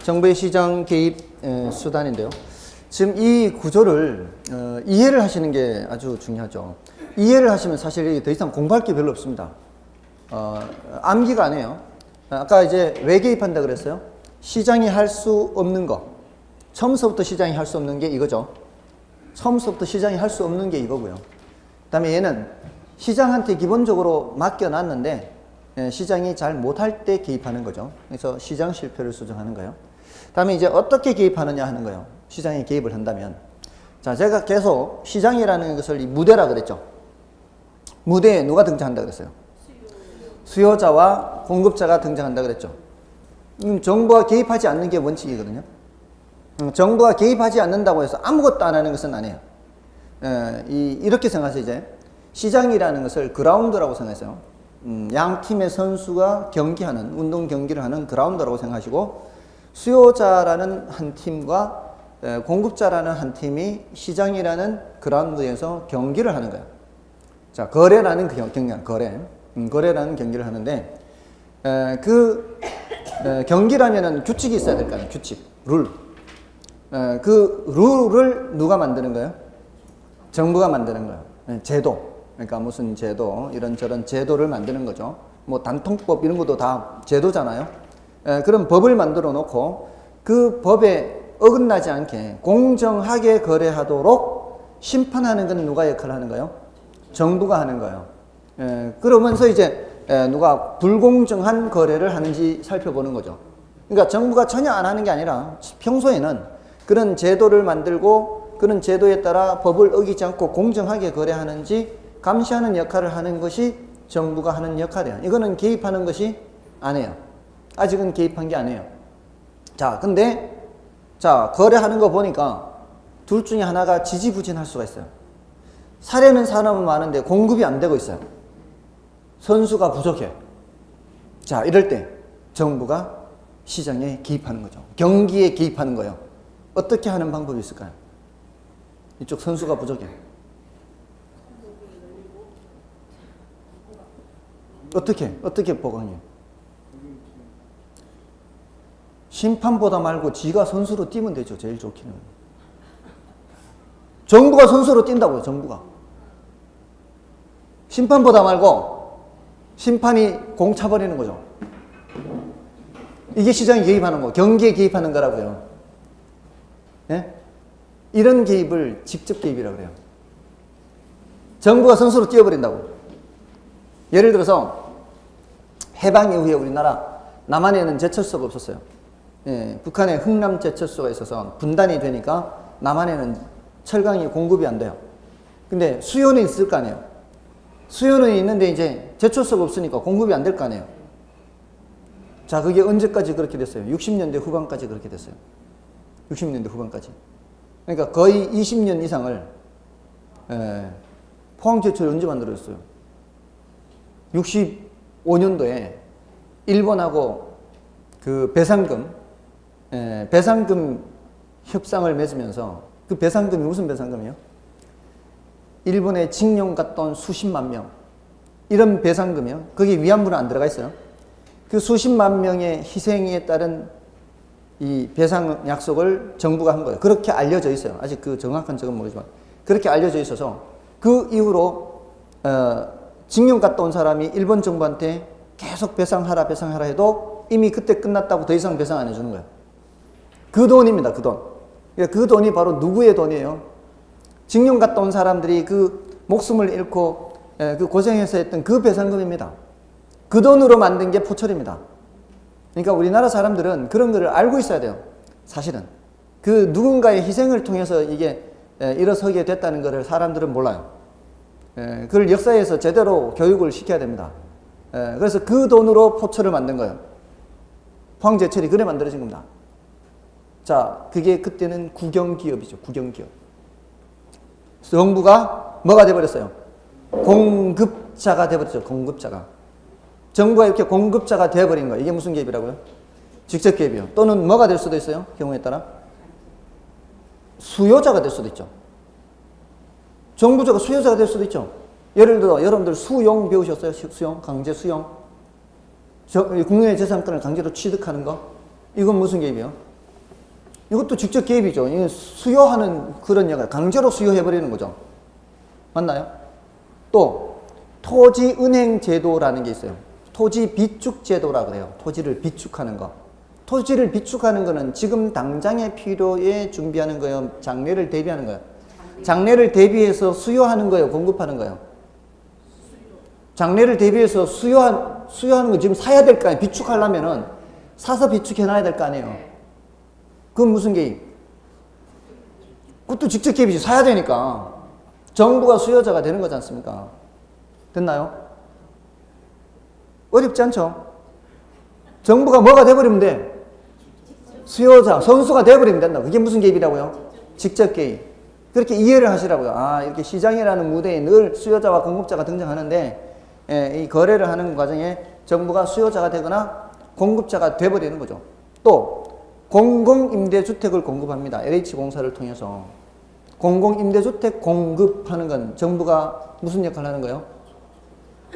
정부의 시장 개입 수단인데요. 지금 이 구조를 이해를 하시는 게 아주 중요하죠. 이해를 하시면 사실 더 이상 공부할 게 별로 없습니다. 암기가 아니에요. 아까 이제 왜 개입한다 그랬어요? 시장이 할 수 없는 거. 처음서부터 시장이 할 수 없는 게 이거죠. 처음서부터 시장이 할 수 없는 게 이거고요. 그 다음에 얘는 시장한테 기본적으로 맡겨놨는데 시장이 잘 못할 때 개입하는 거죠. 그래서 시장 실패를 수정하는 거예요. 그 다음에 이제 어떻게 개입하느냐 하는 거예요. 시장에 개입을 한다면. 자, 제가 계속 시장이라는 것을 이 무대라 그랬죠. 무대에 누가 등장한다 그랬어요? 수요자와 공급자가 등장한다 그랬죠. 정부가 개입하지 않는 게 원칙이거든요. 정부가 개입하지 않는다고 해서 아무것도 안 하는 것은 아니에요. 이렇게 생각하세요. 이제 시장이라는 것을 그라운드라고 생각하세요. 양 팀의 선수가 경기하는, 운동 경기를 하는 그라운드라고 생각하시고, 수요자라는 한 팀과 공급자라는 한 팀이 시장이라는 그라운드에서 경기를 하는 거예요. 자, 거래라는 경기야, 거래라는 경기를 하는데, 경기라면은 규칙이 있어야 될 거 아니에요. 규칙, 룰. 그 룰을 누가 만드는 거예요? 정부가 만드는 거예요. 제도. 그러니까 무슨 제도, 이런저런 제도를 만드는 거죠. 뭐 단통법 이런 것도 다 제도잖아요. 그런 법을 만들어 놓고 그 법에 어긋나지 않게 공정하게 거래하도록 심판하는 건 누가 역할을 하는 거예요? 정부가 하는 거예요. 그러면서 이제 누가 불공정한 거래를 하는지 살펴보는 거죠. 그러니까 정부가 전혀 안 하는 게 아니라 평소에는 그런 제도를 만들고 그런 제도에 따라 법을 어기지 않고 공정하게 거래하는지 감시하는 역할을 하는 것이 정부가 하는 역할이에요. 이거는 개입하는 것이 아니에요. 아직은 개입한 게 아니에요. 자, 근데 거래하는 거 보니까 둘 중에 하나가 지지부진할 수가 있어요. 사려는 사람은 많은데 공급이 안 되고 있어요. 선수가 부족해. 자, 이럴 때 정부가 시장에 개입하는 거죠. 경기에 개입하는 거예요. 어떻게 하는 방법이 있을까요? 이쪽 선수가 부족해. 어떻게 보강해요? 심판보다 말고 지가 선수로 뛰면 되죠. 제일 좋기는. 정부가 선수로 뛴다고요. 정부가. 심판보다 말고 심판이 공 차버리는 거죠. 이게 시장에 개입하는 거, 경기에 개입하는 거라고요. 예? 이런 개입을 직접 개입이라고 그래요. 정부가 선수로 뛰어버린다고. 예를 들어서 해방 이후에 우리나라 남한에는 제철소가 없었어요. 예, 북한에 흥남 제철소가 있어서 분단이 되니까 남한에는 철강이 공급이 안 돼요. 근데 수요는 있을 거 아니에요. 수요는 있는데 이제 제철소가 없으니까 공급이 안 될 거 아니에요. 자, 그게 언제까지 그렇게 됐어요? 60년대 후반까지 그렇게 됐어요. 60년대 후반까지. 그러니까 거의 20년 이상을 포항제철이 언제 만들어졌어요? 65년도에 일본하고 그 배상금 협상을 맺으면서 그 배상금이 무슨 배상금이에요? 일본에 징용 갔다 온 수십만 명. 이런 배상금이요. 거기 위안부는 안 들어가 있어요. 그 수십만 명의 희생에 따른 이 배상 약속을 정부가 한 거예요. 그렇게 알려져 있어요. 아직 그 정확한 적은 모르지만. 그렇게 알려져 있어서 그 이후로, 징용 갔다 온 사람이 일본 정부한테 계속 배상하라 해도 이미 그때 끝났다고 더 이상 배상 안 해주는 거예요. 그 돈입니다. 그 돈. 그 돈이 바로 누구의 돈이에요? 징용 갔다 온 사람들이 그 목숨을 잃고 그 고생해서 했던 그 배상금입니다. 그 돈으로 만든 게 포철입니다. 그러니까 우리나라 사람들은 그런 거를 알고 있어야 돼요. 사실은. 그 누군가의 희생을 통해서 이게 일어서게 됐다는 것을 사람들은 몰라요. 그걸 역사에서 제대로 교육을 시켜야 됩니다. 그래서 그 돈으로 포철을 만든 거예요. 포항제철이 그래 만들어진 겁니다. 자, 그게 그때는 국영기업이죠. 국영기업. 정부가 뭐가 돼버렸어요? 공급자가 돼버렸죠. 공급자가. 정부가 이렇게 공급자가 돼버린 거예요. 이게 무슨 개입이라고요? 직접 개입이요. 또는 뭐가 될 수도 있어요. 경우에 따라. 수요자가 될 수도 있죠. 정부자가 수요자가 될 수도 있죠. 예를 들어 여러분들 수용 배우셨어요? 수용, 강제 수용. 국민의 재산권을 강제로 취득하는 거. 이건 무슨 개입이요? 이것도 직접 개입이죠. 이건 수요하는 그런 역할, 강제로 수요해버리는 거죠. 맞나요? 또 토지은행제도라는 게 있어요. 토지비축제도라 그래요. 토지를 비축하는 거. 토지를 비축하는 거는 지금 당장의 필요에 준비하는 거예요. 장래를 대비하는 거예요. 장래를 대비해서 수요하는 거예요. 공급하는 거예요. 장래를 대비해서 수요하는 거 지금 사야 될 거 아니에요. 비축하려면은 사서 비축해놔야 될 거 아니에요. 그건 무슨 개입? 그것도 직접 개입이지. 사야 되니까. 정부가 수요자가 되는 거지 않습니까? 됐나요? 어렵지 않죠? 정부가 뭐가 돼버리면 돼? 수요자, 선수가 돼버리면 된다. 그게 무슨 개입이라고요? 직접 개입. 그렇게 이해를 하시라고요. 아, 이렇게 시장이라는 무대에 늘 수요자와 공급자가 등장하는데, 이 거래를 하는 과정에 정부가 수요자가 되거나 공급자가 돼버리는 거죠. 또 공공임대주택을 공급합니다. LH공사를 통해서. 공공임대주택 공급하는 건 정부가 무슨 역할을 하는 거예요?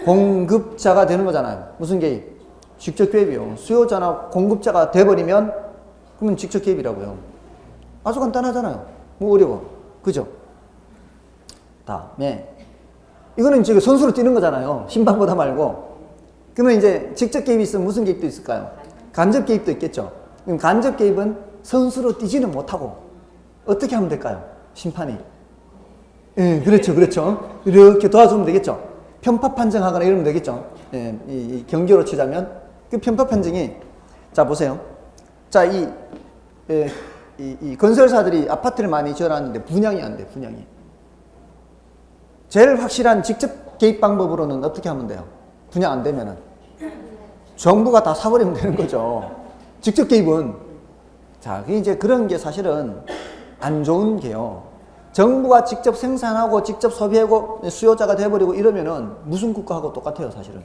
공급자가 되는 거잖아요. 무슨 개입? 직접 개입이요. 수요자나 공급자가 돼버리면 그러면 직접 개입이라고요. 아주 간단하잖아요. 뭐 어려워. 그죠? 다음에 이거는 지금 선수로 뛰는 거잖아요. 심판보다 말고. 그러면 이제 직접 개입이 있으면 무슨 개입도 있을까요? 간접 개입도 있겠죠. 그럼 간접 개입은 선수로 뛰지는 못하고 어떻게 하면 될까요? 심판이. 예, 그렇죠. 이렇게 도와주면 되겠죠. 편파 판정하거나 이러면 되겠죠. 예, 이 경기로 치자면 그 편파 판정이, 자 보세요. 자, 이 건설사들이 아파트를 많이 지어놨는데 분양이 안 돼. 분양이. 제일 확실한 직접 개입 방법으로는 어떻게 하면 돼요? 분양 안 되면은 정부가 다 사버리면 되는 거죠. 직접 개입은. 자, 이제 그런 게 사실은 안 좋은 게요. 정부가 직접 생산하고 직접 소비하고 수요자가 돼버리고 이러면은 무슨 국가하고 똑같아요, 사실은.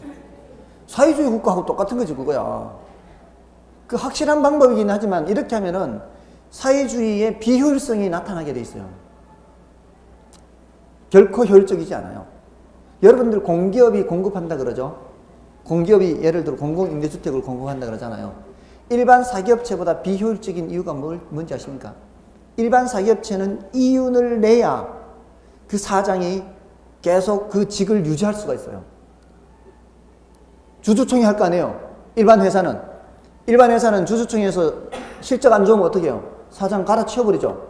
사회주의 국가하고 똑같은 거지, 그거야. 그 확실한 방법이긴 하지만 이렇게 하면은 사회주의의 비효율성이 나타나게 돼 있어요. 결코 효율적이지 않아요. 여러분들 공기업이 공급한다 그러죠? 공기업이 예를 들어 공공임대주택을 공급한다 그러잖아요. 일반 사기업체보다 비효율적인 이유가 뭔지 아십니까? 일반 사기업체는 이윤을 내야 그 사장이 계속 그 직을 유지할 수가 있어요. 주주총회 할 거 아니에요. 일반 회사는 주주총회에서 실적 안 좋으면 어떻게 해요? 사장 갈아치워버리죠.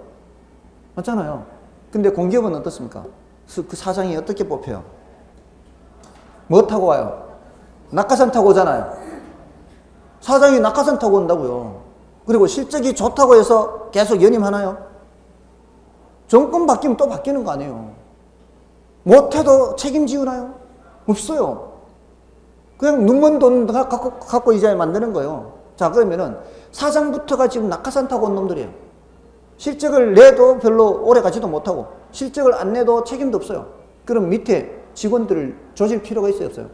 맞잖아요. 근데 공기업은 어떻습니까? 그 사장이 어떻게 뽑혀요? 뭐 타고 와요? 낙하산 타고 오잖아요. 사장이 낙하산 타고 온다고요. 그리고 실적이 좋다고 해서 계속 연임하나요? 정권 바뀌면 또 바뀌는 거 아니에요. 못해도 책임지우나요? 없어요. 그냥 눈먼 돈 갖고 이자에 만드는 거예요. 자, 그러면은 사장부터가 지금 낙하산 타고 온 놈들이에요. 실적을 내도 별로 오래 가지도 못하고 실적을 안 내도 책임도 없어요. 그럼 밑에 직원들을 조질 필요가 있어요, 없어요?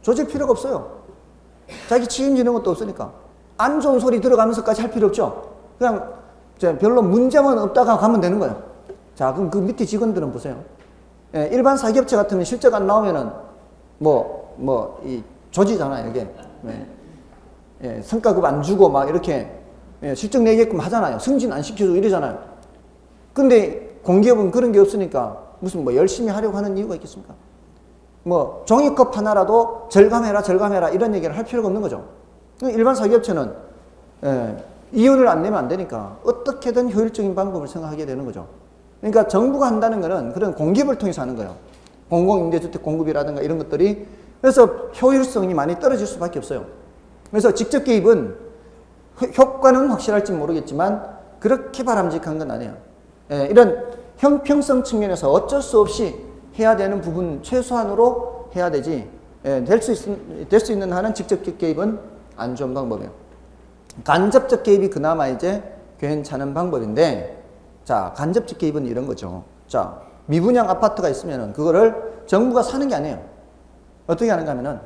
조질 필요가 없어요. 자기 책임지는 것도 없으니까. 안 좋은 소리 들어가면서까지 할 필요 없죠. 그냥 별로 문제만 없다가 가면 되는 거예요. 자, 그럼 그 밑에 직원들은 보세요. 예, 일반 사기업체 같으면 실적 안 나오면은 이 조지잖아요, 이게. 예, 성과급 안 주고 막 이렇게 실적 내게끔 하잖아요. 승진 안 시켜주고 이러잖아요. 근데 공기업은 그런 게 없으니까 무슨 열심히 하려고 하는 이유가 있겠습니까? 종이컵 하나라도 절감해라 이런 얘기를 할 필요가 없는 거죠. 일반 사기업체는 이윤을 안 내면 안 되니까 어떻게든 효율적인 방법을 생각하게 되는 거죠. 그러니까 정부가 한다는 거는 그런 공기업을 통해서 하는 거예요. 공공임대주택 공급이라든가 이런 것들이. 그래서 효율성이 많이 떨어질 수밖에 없어요. 그래서 직접 개입은 효과는 확실할지 모르겠지만 그렇게 바람직한 건 아니에요. 이런 형평성 측면에서 어쩔 수 없이 해야 되는 부분 최소한으로 해야 되지, 될 수 있는 한은 직접 개입은 안 좋은 방법이에요. 간접적 개입이 그나마 이제 괜찮은 방법인데, 자, 간접적 개입은 이런 거죠. 자, 미분양 아파트가 있으면은 그거를 정부가 사는 게 아니에요. 어떻게 하는가 하면은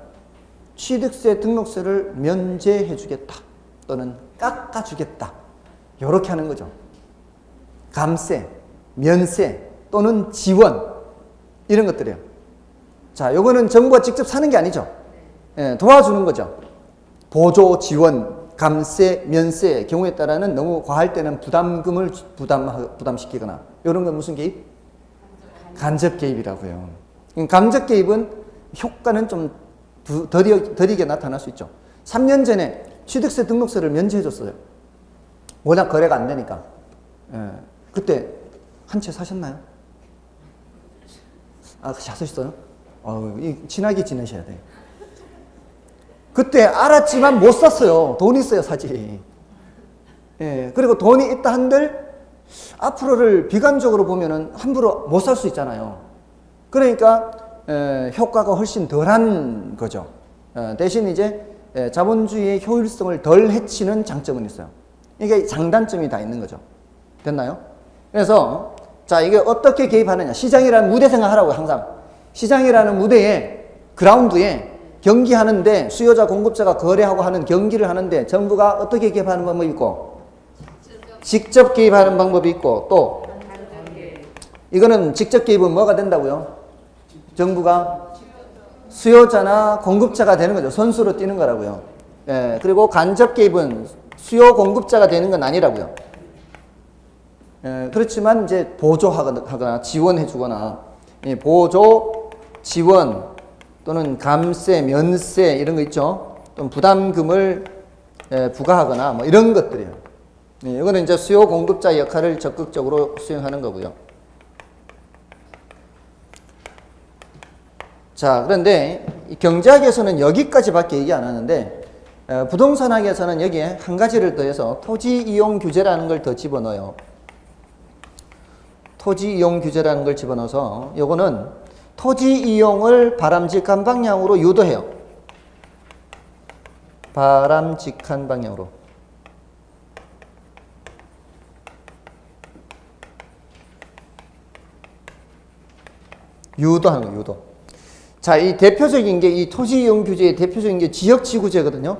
취득세 등록세를 면제해 주겠다 또는 깎아 주겠다 요렇게 하는 거죠. 감세, 면세 또는 지원 이런 것들이에요. 자, 요거는 정부가 직접 사는 게 아니죠. 도와주는 거죠. 보조, 지원 감세, 면세의 경우에 따라는 너무 과할 때는 부담금을 부담시키거나 이런 건 무슨 개입? 간접 개입이라고요. 간접 개입은 효과는 좀 더디게 나타날 수 있죠. 3년 전에 취득세 등록세를 면제해줬어요. 워낙 거래가 안 되니까. 그때 한 채 사셨나요? 아, 사셨어요? 친하게 지내셔야 돼. 그때 알았지만 못 샀어요. 돈 있어야 사지. 그리고 돈이 있다 한들 앞으로를 비관적으로 보면은 함부로 못 살 수 있잖아요. 그러니까 효과가 훨씬 덜한 거죠. 대신 이제 자본주의의 효율성을 덜 해치는 장점은 있어요. 이게 장단점이 다 있는 거죠. 됐나요? 그래서 자, 이게 어떻게 개입하느냐. 시장이라는 무대 생각하라고요. 항상 시장이라는 무대에, 그라운드에 경기하는데, 수요자 공급자가 거래하고 하는 경기를 하는데 정부가 어떻게 개입하는 방법이 있고, 직접 개입하는 방법이 있고, 또 이거는 직접 개입은 뭐가 된다고요? 정부가 수요자나 공급자가 되는 거죠. 선수로 뛰는 거라고요. 그리고 간접 개입은 수요 공급자가 되는 건 아니라고요. 그렇지만 이제 보조하거나 지원해주거나, 보조, 지원 또는 감세, 면세 이런 거 있죠. 또 부담금을 부과하거나 뭐 이런 것들이에요. 이거는 이제 수요 공급자 역할을 적극적으로 수행하는 거고요. 자, 그런데 경제학에서는 여기까지밖에 얘기 안 하는데, 부동산학에서는 여기에 한 가지를 더해서 토지 이용 규제라는 걸 더 집어넣어요. 토지 이용 규제라는 걸 집어넣어서 요거는 토지 이용을 바람직한 방향으로 유도해요. 바람직한 방향으로. 유도하는 거, 유도. 자, 이 대표적인 게, 이 토지 이용 규제의 대표적인 게 지역지구제거든요.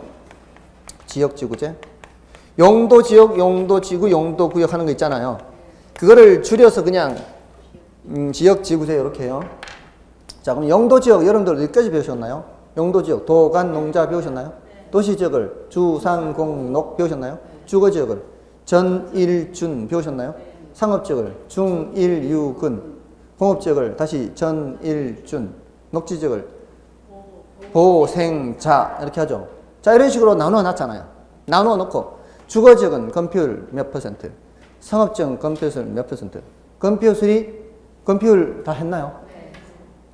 지역지구제. 용도지역, 용도지구, 용도구역 하는 거 있잖아요. 그거를 줄여서 그냥 지역지구제 이렇게 해요. 자, 그럼 용도지역 여러분들 어디까지 배우셨나요? 용도지역, 도간, 농자 배우셨나요? 도시지역을 주상공록 배우셨나요? 주거지역을 전일준 배우셨나요? 상업지역을 중일유근, 공업지역을 다시 전일준, 녹지지역을 보생자 이렇게 하죠. 자, 이런 식으로 나누어 놨잖아요. 나누어 놓고 주거지역은 건폐율 몇 %, 상업지역은 건폐율 몇 %, 건폐율 다 했나요?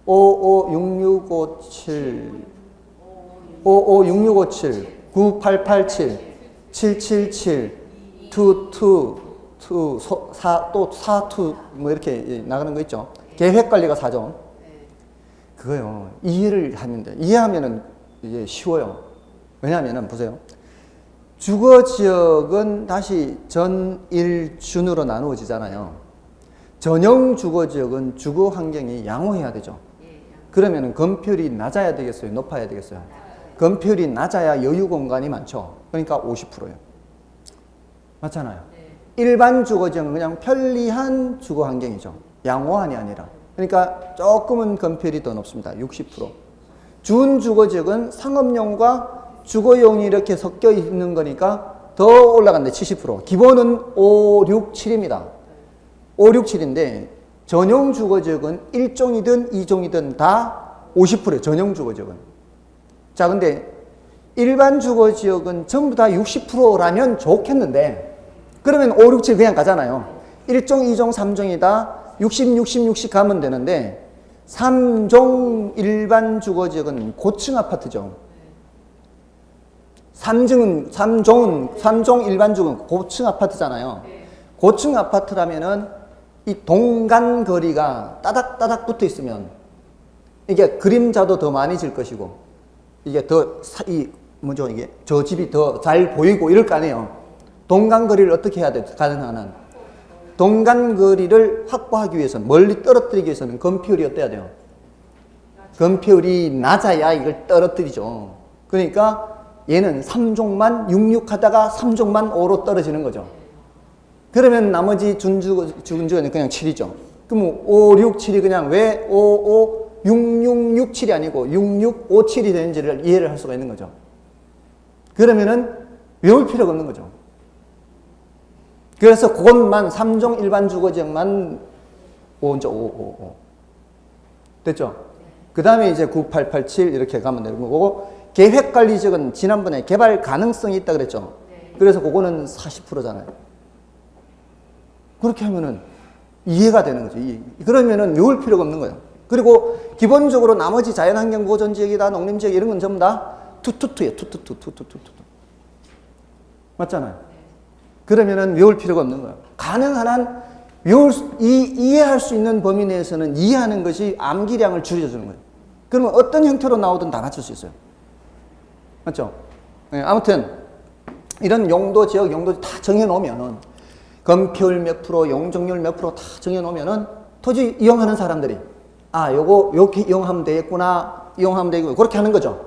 556657 556657 9887 777 222 42 뭐 이렇게 나가는 거 있죠. 계획관리가 4종. 그거요. 이해를 하면 돼. 이해하면은 이제 쉬워요. 왜냐하면은 보세요. 주거지역은 다시 전일준으로 나누어지잖아요. 전용 주거지역은 주거 환경이 양호해야 되죠. 그러면은 건폐율이 낮아야 되겠어요? 높아야 되겠어요? 건폐율이 낮아야 여유 공간이 많죠. 그러니까 50%예요. 맞잖아요. 일반 주거지역은 그냥 편리한 주거 환경이죠. 양호한이 아니라. 그러니까 조금은 건폐율이 더 높습니다. 60%. 준주거지역은 상업용과 주거용이 이렇게 섞여 있는 거니까 더 올라간대. 70%. 기본은 5, 6, 7입니다. 5, 6, 7인데 전용 주거지역은 1종이든 2종이든 다 50%예요. 전용 주거지역은. 자, 근데 일반 주거지역은 전부 다 60%라면 좋겠는데, 그러면 5, 6, 7 그냥 가잖아요. 1종, 2종, 3종이 다 60, 60, 60 가면 되는데 3종 일반 주거지역은 고층 아파트죠. 3종 일반 주거는 고층 아파트잖아요. 고층 아파트라면은 이 동간 거리가 따닥따닥 붙어 있으면 이게 그림자도 더 많이 질 것이고, 이게 저 집이 더 잘 보이고 이럴 거 아니에요. 동간 거리를 어떻게 해야 돼? 가능한 동간 거리를 확보하기 위해서는, 멀리 떨어뜨리기 위해서는 건폐율이 어때야 돼요? 건폐율이 낮아야 이걸 떨어뜨리죠. 그러니까 얘는 3종만 66 하다가 3종만 5로 떨어지는 거죠. 그러면 나머지 준주거는 그냥 7이죠. 그럼 5, 6, 7이 그냥 왜 5, 5, 6, 6, 6, 7이 아니고 6, 6, 5, 7이 되는지를 이해를 할 수가 있는 거죠. 그러면은 외울 필요가 없는 거죠. 그래서 그것만 3종 일반 주거지역만 5. 됐죠? 그 다음에 이제 9887 이렇게 가면 되는 거고, 계획관리지역은 지난번에 개발 가능성이 있다 그랬죠? 그래서 그거는 40%잖아요. 그렇게 하면은 이해가 되는 거죠. 그러면은 외울 필요가 없는 거예요. 그리고 기본적으로 나머지 자연환경 보존지역이다, 농림지역 이런 건 전부 다 투투투예요. 투투투. 맞잖아요. 그러면은 외울 필요가 없는 거예요. 가능한 한 이해할 수 있는 범위 내에서는 이해하는 것이 암기량을 줄여주는 거예요. 그러면 어떤 형태로 나오든 다 맞출 수 있어요. 맞죠? 네, 아무튼 이런 용도, 지역 용도 다 정해놓으면은 건폐율 몇 프로, 용적률 몇 프로 다 정해놓으면은 토지 이용하는 사람들이 요거 이렇게 이용하면 되겠구나, 이용하면 되겠구나 그렇게 하는 거죠.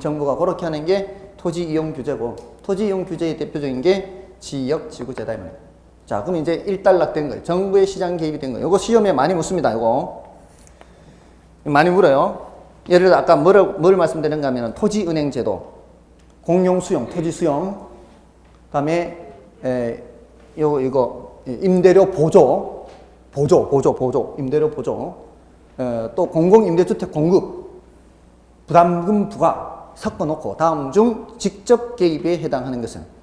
정부가 그렇게 하는 게 토지 이용 규제고, 토지 이용 규제의 대표적인 게 지역지구제다 이 말이에요. 자, 그럼 이제 일단락된 거예요. 정부의 시장 개입이 된 거예요. 이거 시험에 많이 묻습니다. 이거 많이 물어요. 예를 들어 아까 뭘 말씀드렸는가 하면 토지은행 제도, 공용수용, 토지수용, 그다음에 이거 임대료 보조, 임대료 보조, 또 공공임대주택 공급, 부담금 부과 섞어놓고 다음 중 직접 개입에 해당하는 것은,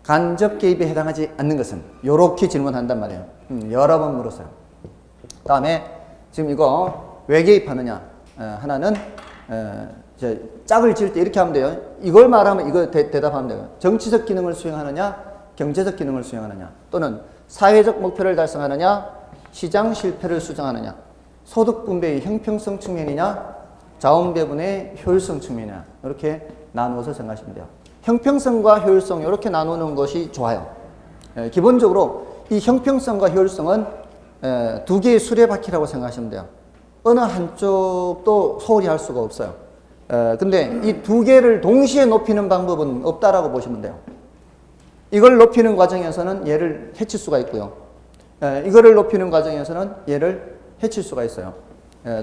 간접 개입에 해당하지 않는 것은, 요렇게 질문한단 말이에요. 여러 번 물었어요. 다음에 지금 이거 왜 개입하느냐, 하나는 이제 짝을 지을 때 이렇게 하면 돼요. 이걸 말하면 이거 대답하면 돼요. 정치적 기능을 수행하느냐, 경제적 기능을 수행하느냐, 또는 사회적 목표를 달성하느냐, 시장 실패를 수정하느냐, 소득 분배의 형평성 측면이냐, 자원 배분의 효율성 측면이냐, 이렇게 나누어서 생각하시면 돼요. 형평성과 효율성 이렇게 나누는 것이 좋아요. 기본적으로 이 형평성과 효율성은 두 개의 수레바퀴라고 생각하시면 돼요. 어느 한쪽도 소홀히 할 수가 없어요. 근데 이 두 개를 동시에 높이는 방법은 없다라고 보시면 돼요. 이걸 높이는 과정에서는 얘를 해칠 수가 있고요. 이거를 높이는 과정에서는 얘를 해칠 수가 있어요.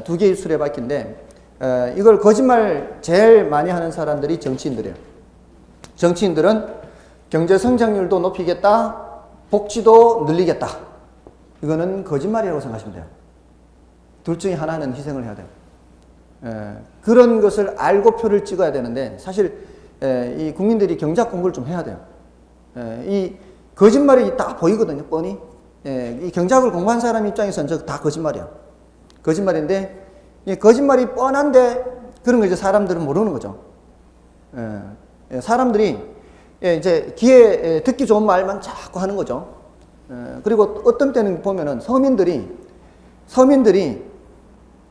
두 개의 수레바퀴인데, 이걸 거짓말 제일 많이 하는 사람들이 정치인들이에요. 정치인들은 경제 성장률도 높이겠다, 복지도 늘리겠다. 이거는 거짓말이라고 생각하시면 돼요. 둘 중에 하나는 희생을 해야 돼요. 그런 것을 알고 표를 찍어야 되는데, 사실 이 국민들이 경제학 공부를 좀 해야 돼요. 이 거짓말이 딱 보이거든요, 뻔히. 이 경제학을 공부한 사람 입장에서는 저 다 거짓말이야. 거짓말인데, 이 거짓말이 뻔한데 그런 거 이제 사람들은 모르는 거죠. 사람들이 이제 귀에 듣기 좋은 말만 자꾸 하는 거죠. 그리고 어떤 때는 보면은 서민들이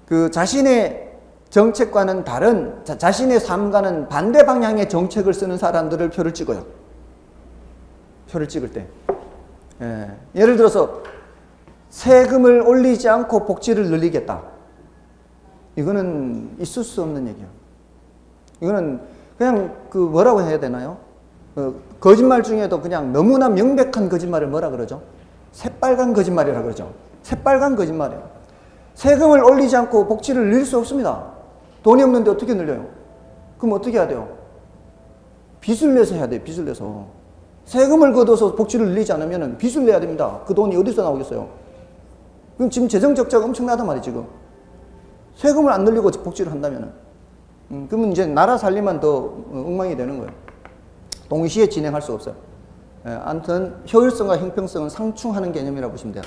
그 자신의 정책과는 다른, 자신의 삶과는 반대 방향의 정책을 쓰는 사람들을 표를 찍어요. 표를 찍을 때. 예를 들어서 세금을 올리지 않고 복지를 늘리겠다. 이거는 있을 수 없는 얘기예요. 이거는 그냥 뭐라고 해야 되나요? 거짓말 중에도 그냥 너무나 명백한 거짓말을 뭐라 그러죠? 새빨간 거짓말이라 그러죠. 새빨간 거짓말이에요. 세금을 올리지 않고 복지를 늘릴 수 없습니다. 돈이 없는데 어떻게 늘려요? 그럼 어떻게 해야 돼요? 빚을 내서 해야 돼요. 빚을 내서. 세금을 걷어서 복지를 늘리지 않으면 빚을 내야 됩니다. 그 돈이 어디서 나오겠어요? 그럼 지금 재정 적자가 엄청나단 말이에요, 지금. 세금을 안 늘리고 복지를 한다면은. 그러면 이제 나라 살림만 더 엉망이 되는 거예요. 동시에 진행할 수 없어요. 아무튼 효율성과 형평성은 상충하는 개념이라고 보시면 돼요.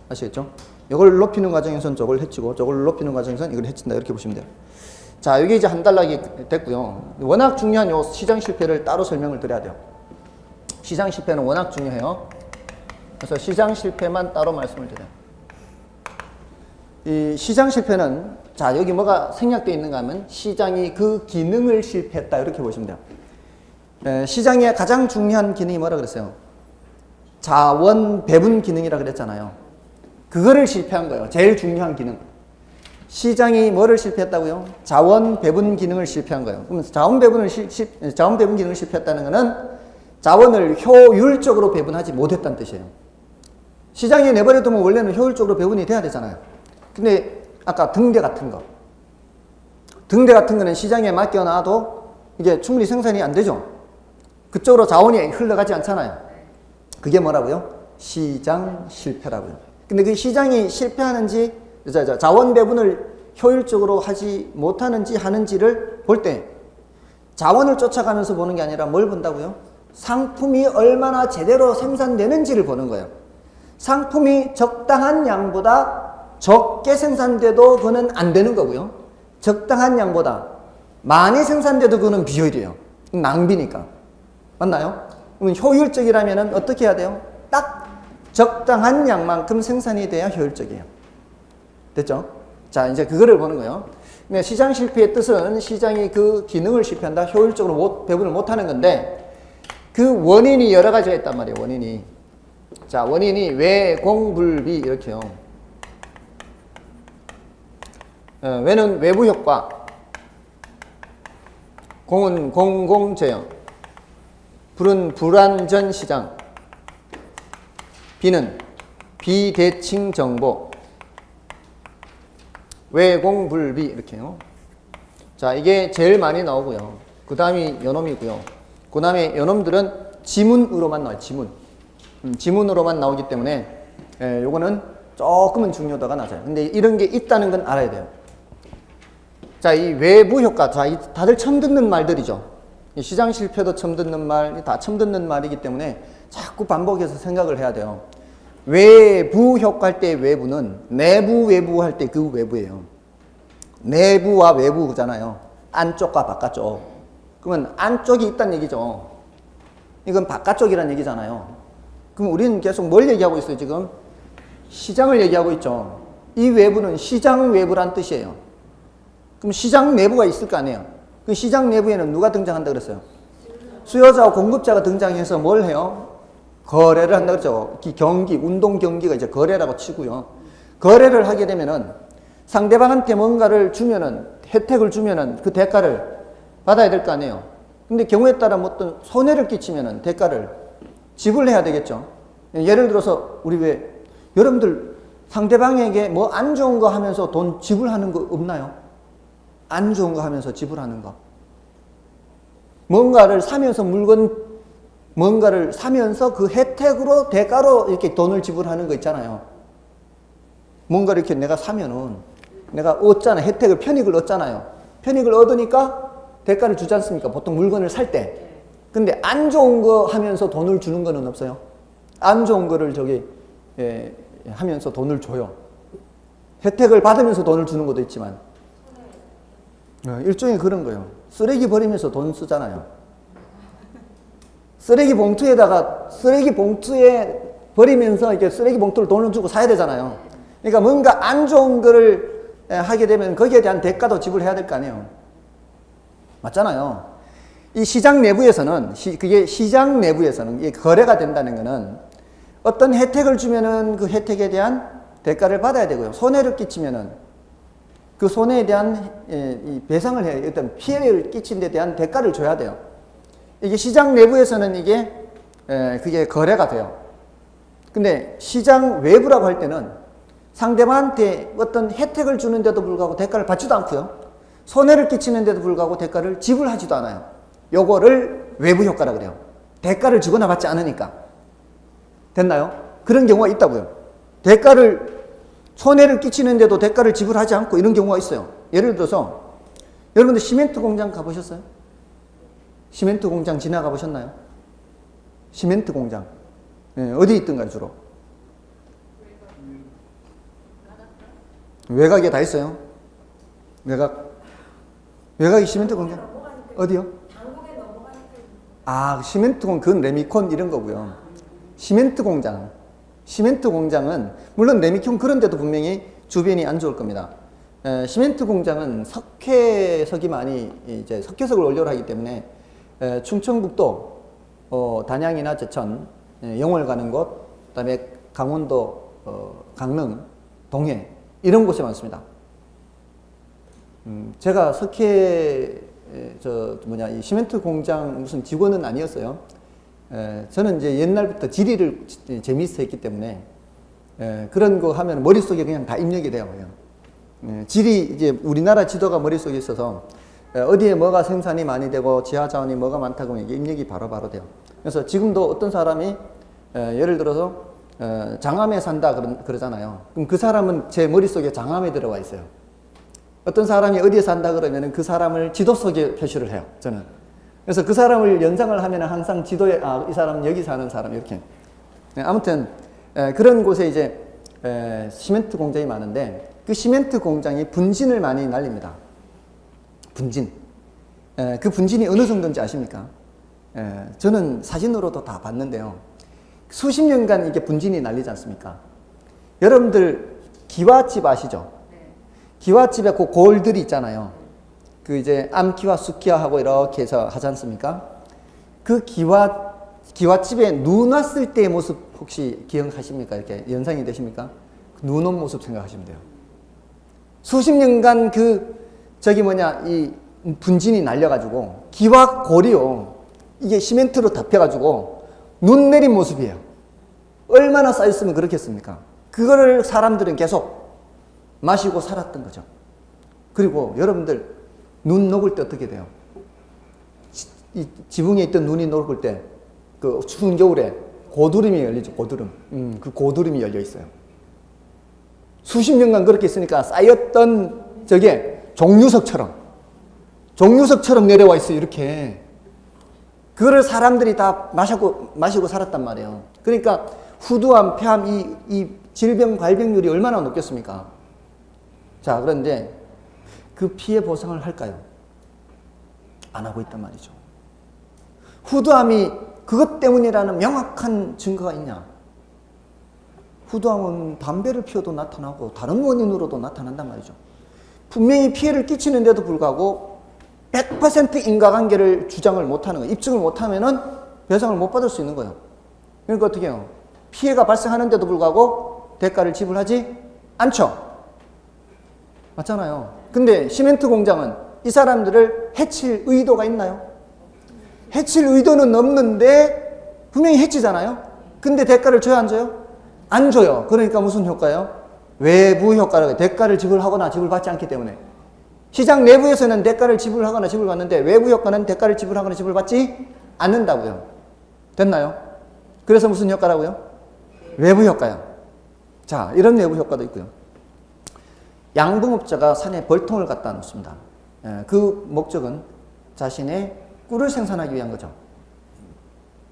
아시겠죠? 이걸 높이는 과정에서는 저걸 해치고, 저걸 높이는 과정에서는 이걸 해친다, 이렇게 보시면 돼요. 자, 여기 이제 한 단락이 됐고요. 워낙 중요한 요 시장 실패를 따로 설명을 드려야 돼요. 시장 실패는 워낙 중요해요. 그래서 시장 실패만 따로 말씀을 드려요. 이 시장 실패는, 자, 여기 뭐가 생략되어 있는가 하면 시장이 그 기능을 실패했다, 이렇게 보시면 돼요. 시장의 가장 중요한 기능이 뭐라 그랬어요? 자원 배분 기능이라 그랬잖아요. 그거를 실패한 거예요. 제일 중요한 기능. 시장이 뭐를 실패했다고요? 자원 배분 기능을 실패한 거예요. 그럼 자원 배분 기능을 실패했다는 것은 자원을 효율적으로 배분하지 못했다는 뜻이에요. 시장에 내버려두면 원래는 효율적으로 배분이 돼야 되잖아요. 근데 아까 등대 같은 거는 시장에 맡겨놔도 이게 충분히 생산이 안 되죠. 그쪽으로 자원이 흘러가지 않잖아요. 그게 뭐라고요? 시장 실패라고요. 근데 그 시장이 실패하는지, 자원 배분을 효율적으로 하지 못하는지 하는지를 볼 때 자원을 쫓아가면서 보는 게 아니라 뭘 본다고요? 상품이 얼마나 제대로 생산되는지를 보는 거예요. 상품이 적당한 양보다 적게 생산돼도 그거는 안 되는 거고요. 적당한 양보다 많이 생산돼도 그거는 비효율이에요. 낭비니까. 맞나요? 그러면 효율적이라면 어떻게 해야 돼요? 딱 적당한 양만큼 생산이 돼야 효율적이에요. 됐죠? 자, 이제 그거를 보는 거예요. 근데 시장 실패의 뜻은 시장이 그 기능을 실패한다, 효율적으로 배분을 못하는 건데, 그 원인이 여러 가지가 있단 말이에요. 원인이. 자, 원인이 외공불비 이렇게요. 외는 외부 효과, 공은 공공재형, 불은 불완전 시장, 비는 비대칭 정보, 외공불비 이렇게요. 자, 이게 제일 많이 나오고요. 그 다음이 요놈이고요. 그 다음에 요놈들은 지문으로만 나와요. 지문으로만 나오기 때문에 요거는 조금은 중요도가 낮아요. 근데 이런 게 있다는 건 알아야 돼요. 자, 이 외부 효과, 자, 다들 처음 듣는 말들이죠. 시장 실패도 처음 듣는 말, 다 처음 듣는 말이기 때문에 자꾸 반복해서 생각을 해야 돼요. 외부 효과 할 때 외부는 내부 외부 할 때 그 외부예요. 내부와 외부잖아요. 안쪽과 바깥쪽. 그러면 안쪽이 있다는 얘기죠. 이건 바깥쪽이라는 얘기잖아요. 그럼 우리는 계속 뭘 얘기하고 있어요, 지금? 시장을 얘기하고 있죠. 이 외부는 시장 외부란 뜻이에요. 그럼 시장 내부가 있을 거 아니에요. 그 시장 내부에는 누가 등장한다 그랬어요? 수요자와 공급자가 등장해서 뭘 해요? 거래를 한다 그랬죠. 경기, 운동 경기가 이제 거래라고 치고요. 거래를 하게 되면은 상대방한테 뭔가를 주면은, 혜택을 주면은 그 대가를 받아야 될 거 아니에요. 근데 경우에 따라 뭐 어떤 손해를 끼치면은 대가를 지불해야 되겠죠. 예를 들어서 우리 여러분들 상대방에게 뭐 안 좋은 거 하면서 돈 지불하는 거 없나요? 안 좋은 거 하면서 지불하는 거. 뭔가를 사면서 뭔가를 사면서 그 혜택으로 대가로 이렇게 돈을 지불하는 거 있잖아요. 뭔가를 이렇게 내가 사면은 내가 얻잖아. 혜택을, 편익을 얻잖아요. 편익을 얻으니까 대가를 주지 않습니까? 보통 물건을 살 때. 근데 안 좋은 거 하면서 돈을 주는 거는 없어요. 안 좋은 거를 하면서 돈을 줘요. 혜택을 받으면서 돈을 주는 것도 있지만. 일종의 그런 거예요. 쓰레기 버리면서 돈 쓰잖아요. 쓰레기 봉투에 버리면서 이렇게 쓰레기 봉투를 돈을 주고 사야 되잖아요. 그러니까 뭔가 안 좋은 거를 하게 되면 거기에 대한 대가도 지불해야 될 거 아니에요. 맞잖아요. 이 시장 내부에서는, 이게 거래가 된다는 거는 어떤 혜택을 주면은 그 혜택에 대한 대가를 받아야 되고요. 손해를 끼치면은 그 손해에 대한 배상을 해야 돼요. 어떤 피해를 끼친 데 대한 대가를 줘야 돼요. 이게 시장 내부에서는 그게 거래가 돼요. 근데 시장 외부라고 할 때는 상대방한테 어떤 혜택을 주는데도 불구하고 대가를 받지도 않고요. 손해를 끼치는데도 불구하고 대가를 지불하지도 않아요. 요거를 외부 효과라 그래요. 대가를 주거나 받지 않으니까. 됐나요? 그런 경우가 있다고요. 손해를 끼치는데도 대가를 지불하지 않고 이런 경우가 있어요. 예를 들어서 여러분들 시멘트 공장 가보셨어요? 시멘트 공장 지나가 보셨나요? 시멘트 공장. 어디 있던가요, 주로? 외곽에 다 있어요. 외곽이 시멘트 공장? 어디요? 시멘트 공장, 그건 레미콘 이런 거고요. 시멘트 공장은 물론 레미콘 그런 데도 분명히 주변이 안 좋을 겁니다. 시멘트 공장은 석회석이 많이 이제 석회석을 원료로 하기 때문에 충청북도 단양이나 제천, 영월 가는 곳, 그다음에 강원도 강릉, 동해 이런 곳이 많습니다. 제가 이 시멘트 공장 무슨 직원은 아니었어요. 저는 이제 옛날부터 지리를 재미있어 했기 때문에 그런 거 하면 머릿속에 그냥 다 입력이 돼요. 지리, 이제 우리나라 지도가 머릿속에 있어서 어디에 뭐가 생산이 많이 되고 지하 자원이 뭐가 많다 그러면 이게 입력이 바로바로 돼요. 그래서 지금도 어떤 사람이 예를 들어서 장암에 산다 그러잖아요. 그럼 그 사람은 제 머릿속에 장암에 들어와 있어요. 어떤 사람이 어디에 산다 그러면은 그 사람을 지도 속에 표시를 해요. 저는. 그래서 그 사람을 연상을 하면은 항상 지도에 이 사람은 여기 사는 사람 이렇게. 아무튼 그런 곳에 이제 시멘트 공장이 많은데 그 시멘트 공장이 분진을 많이 날립니다. 분진. 그 분진이 어느 정도인지 아십니까? 저는 사진으로도 다 봤는데요. 수십 년간 이게 분진이 날리지 않습니까? 여러분들 기와집 아시죠? 기와집에 그 골들이 있잖아요. 그 이제 암기와 숫기와하고 이렇게 해서 하지 않습니까? 그 기와집에 눈 왔을 때의 모습 혹시 기억하십니까? 이렇게 연상이 되십니까? 눈 온 모습 생각하시면 돼요. 수십 년간 이 분진이 날려가지고 기와 골이요. 이게 시멘트로 덮여가지고 눈 내린 모습이에요. 얼마나 쌓였으면 그렇겠습니까? 그거를 사람들은 계속 마시고 살았던 거죠. 그리고 여러분들 눈 녹을 때 어떻게 돼요? 이 지붕에 있던 눈이 녹을 때 그 추운 겨울에 고드름이 열리죠. 고드름. 그 고드름이 열려 있어요. 수십 년간 그렇게 있으니까 쌓였던 저게 종류석처럼 내려와 있어요. 이렇게. 그거를 사람들이 다 마시고 살았단 말이에요. 그러니까 후두암, 폐암, 이 질병 발병률이 얼마나 높겠습니까? 자, 그런데 그 피해 보상을 할까요? 안 하고 있단 말이죠. 후두암이 그것 때문이라는 명확한 증거가 있냐? 후두암은 담배를 피워도 나타나고 다른 원인으로도 나타난단 말이죠. 분명히 피해를 끼치는데도 불구하고 100% 인과관계를 주장을 못하는 거예요. 입증을 못하면은 배상을 못 받을 수 있는 거예요. 그러니까 어떻게 해요? 피해가 발생하는데도 불구하고 대가를 지불하지 않죠. 맞잖아요. 근데 시멘트 공장은 이 사람들을 해칠 의도가 있나요? 해칠 의도는 없는데 분명히 해치잖아요. 근데 대가를 줘야 안 줘요? 안 줘요. 그러니까 무슨 효과예요? 외부 효과라고. 대가를 지불하거나 지불받지 않기 때문에. 시장 내부에서는 대가를 지불하거나 지불받는데 외부 효과는 대가를 지불하거나 지불받지 않는다고요. 됐나요? 그래서 무슨 효과라고요? 외부 효과요. 자, 이런 외부 효과도 있고요. 양봉업자가 산에 벌통을 갖다 놓습니다. 그 목적은 자신의 꿀을 생산하기 위한 거죠.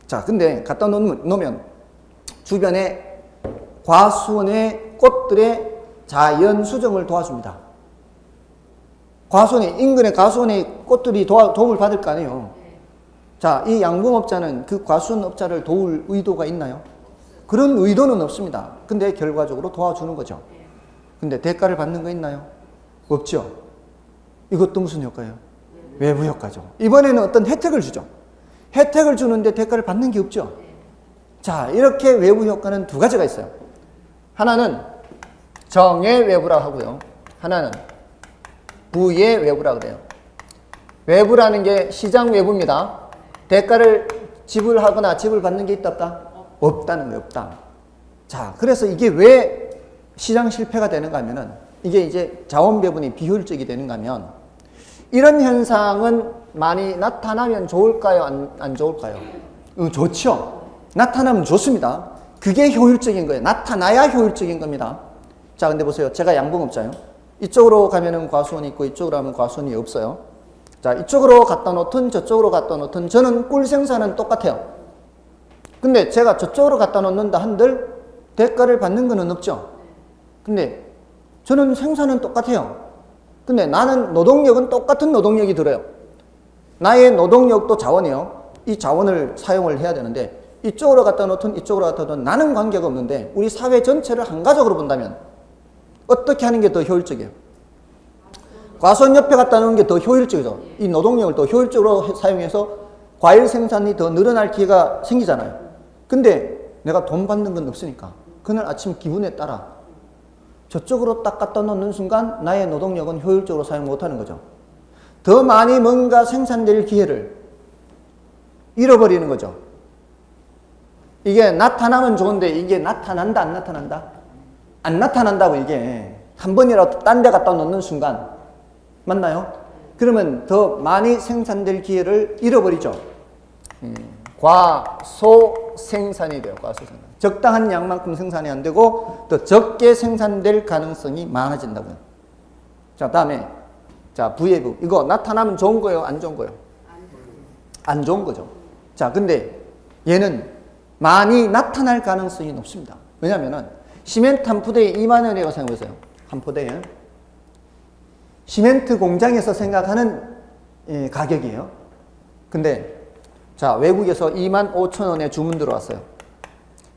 자, 근데 갖다 놓으면 주변에 과수원의 꽃들의 자연 수정을 도와줍니다. 인근의 과수원의 꽃들이 도움을 받을 거 아니에요. 자, 이 양봉업자는 그 과수원업자를 도울 의도가 있나요? 그런 의도는 없습니다. 근데 결과적으로 도와주는 거죠. 근데 대가를 받는 거 있나요? 없죠. 이것도 무슨 효과예요? 외부 효과죠. 이번에는 어떤 혜택을 주죠. 혜택을 주는데 대가를 받는 게 없죠. 자, 이렇게 외부 효과는 두 가지가 있어요. 하나는 정의 외부라고 하고요. 하나는 부의 외부라고 그래요. 외부라는 게 시장 외부입니다. 대가를 지불하거나 지불받는 게 있다 없다? 없다는 거예요. 없다. 자, 그래서 이게 왜 시장 실패가 되는가 하면은 이게 이제 자원 배분이 비효율적이 되는가 하면 이런 현상은 많이 나타나면 좋을까요? 안 좋을까요? 좋죠. 나타나면 좋습니다. 그게 효율적인 거예요. 나타나야 효율적인 겁니다. 자, 근데 보세요. 제가 양봉업자예요. 이쪽으로 가면은 과수원이 있고 이쪽으로 하면 과수원이 없어요. 자, 이쪽으로 갖다 놓든 저쪽으로 갖다 놓든 저는 꿀 생산은 똑같아요. 근데 제가 저쪽으로 갖다 놓는다 한들 대가를 받는 거는 없죠. 근데 저는 생산은 똑같아요. 근데 나는 노동력은 똑같은 노동력이 들어요. 나의 노동력도 자원이요. 이 자원을 사용을 해야 되는데 이쪽으로 갖다 놓든 이쪽으로 갖다 놓든 나는 관계가 없는데 우리 사회 전체를 한가적으로 본다면 어떻게 하는 게 더 효율적이에요? 과수원 옆에 갖다 놓는 게 더 효율적이죠. 이 노동력을 더 효율적으로 사용해서 과일 생산이 더 늘어날 기회가 생기잖아요. 근데 내가 돈 받는 건 없으니까 그날 아침 기분에 따라 저쪽으로 딱 갖다 놓는 순간 나의 노동력은 효율적으로 사용 못하는 거죠. 더 많이 뭔가 생산될 기회를 잃어버리는 거죠. 이게 나타나면 좋은데 이게 나타난다 안 나타난다? 안 나타난다고. 이게 한 번이라도 딴 데 갖다 놓는 순간 맞나요? 그러면 더 많이 생산될 기회를 잃어버리죠. 과소 생산이 돼요. 과소 생산. 적당한 양만큼 생산이 안 되고 더 적게 생산될 가능성이 많아진다고요. 자, 다음에 자, V웨이브. 이거 나타나면 좋은 거예요? 안 좋은 거예요? 안 좋은 거죠. 자, 근데 얘는 많이 나타날 가능성이 높습니다. 왜냐면은 시멘트 한 포대에 2만 원이라고 생각해보세요. 한 포대에. 시멘트 공장에서 생각하는 가격이에요. 근데 자, 외국에서 2만 5천 원에 주문 들어왔어요.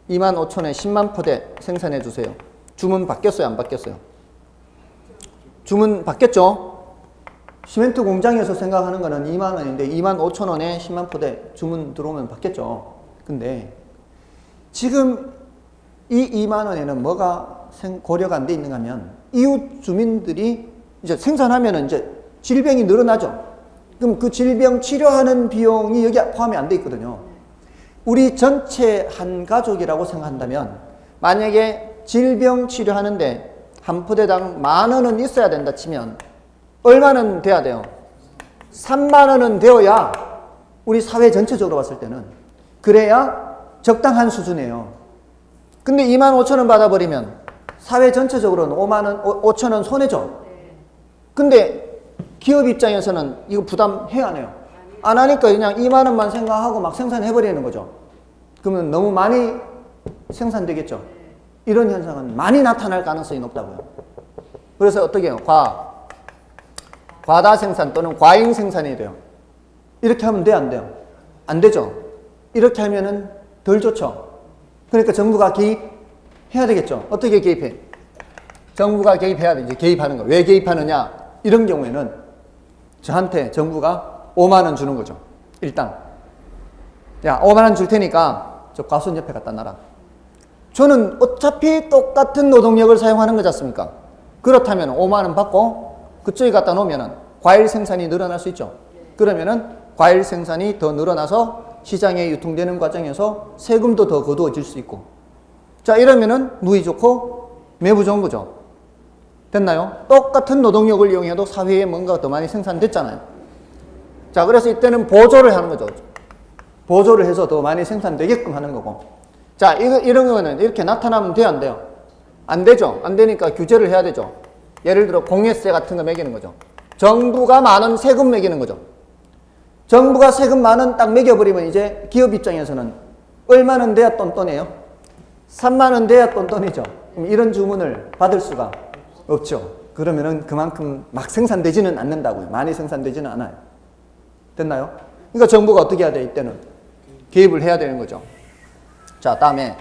2만 5천 원에 10만 포대 생산해 주세요. 주문 바뀌었어요? 안 바뀌었어요? 주문 바뀌었죠? 시멘트 공장에서 생각하는 거는 2만 원인데 2만 5천 원에 10만 포대 주문 들어오면 바뀌었죠. 근데 지금 이 2만 원에는 뭐가 고려가 안 돼 있는가 하면 이웃 주민들이 이제 생산하면은 이제 질병이 늘어나죠. 그럼 그 질병 치료하는 비용이 여기 포함이 안 돼 있거든요. 우리 전체 한 가족이라고 생각한다면 만약에 질병 치료하는데 한 포대당 10,000원은 있어야 된다 치면 얼마는 돼야 돼요? 3만 원은 되어야 우리 사회 전체적으로 봤을 때는 그래야 적당한 수준이에요. 근데 2만 5천 원 받아버리면 사회 전체적으로는 5만 원, 5천 원 손해죠. 근데 기업 입장에서는 이거 부담해야 안 해요. 안 하니까 그냥 2만 원만 생각하고 막 생산해버리는 거죠. 그러면 너무 많이 생산되겠죠. 이런 현상은 많이 나타날 가능성이 높다고요. 그래서 어떻게 해요? 과다 생산 또는 과잉 생산이 돼요. 이렇게 하면 돼요? 안 돼요? 안 되죠. 이렇게 하면은 덜 좋죠. 그러니까 정부가 개입해야 되겠죠. 어떻게 개입해? 정부가 개입해야 돼. 이제 개입하는 거. 왜 개입하느냐? 이런 경우에는 저한테 정부가 5만 원 주는 거죠. 일단. 야, 5만 원 줄 테니까 저 과수원 옆에 갖다 놔라. 저는 어차피 똑같은 노동력을 사용하는 거지 않습니까? 그렇다면 5만 원 받고 그쪽에 갖다 놓으면 과일 생산이 늘어날 수 있죠. 그러면은 과일 생산이 더 늘어나서 시장에 유통되는 과정에서 세금도 더 거두어질 수 있고. 자, 이러면은 누이 좋고 매부 좋은 거죠. 됐나요? 똑같은 노동력을 이용해도 사회에 뭔가 더 많이 생산됐잖아요. 자, 그래서 이때는 보조를 하는 거죠. 보조를 해서 더 많이 생산되게끔 하는 거고. 자, 이런 거는 이렇게 나타나면 돼요, 안 돼요? 안 되죠. 안 되니까 규제를 해야 되죠. 예를 들어 공예세 같은 거 매기는 거죠. 정부가 10,000원 세금 매기는 거죠. 정부가 세금 10,000원 딱 매겨버리면 이제 기업 입장에서는 얼마는 돼야 똔똔해요? 3만 원 돼야 똔똔이죠. 그럼 이런 주문을 받을 수가 없죠. 그러면은 그만큼 막 생산되지는 않는다고요. 많이 생산되지는 않아요. 됐나요? 그러니까 정부가 어떻게 해야 돼? 이때는 개입을 해야 되는 거죠. 자, 다음에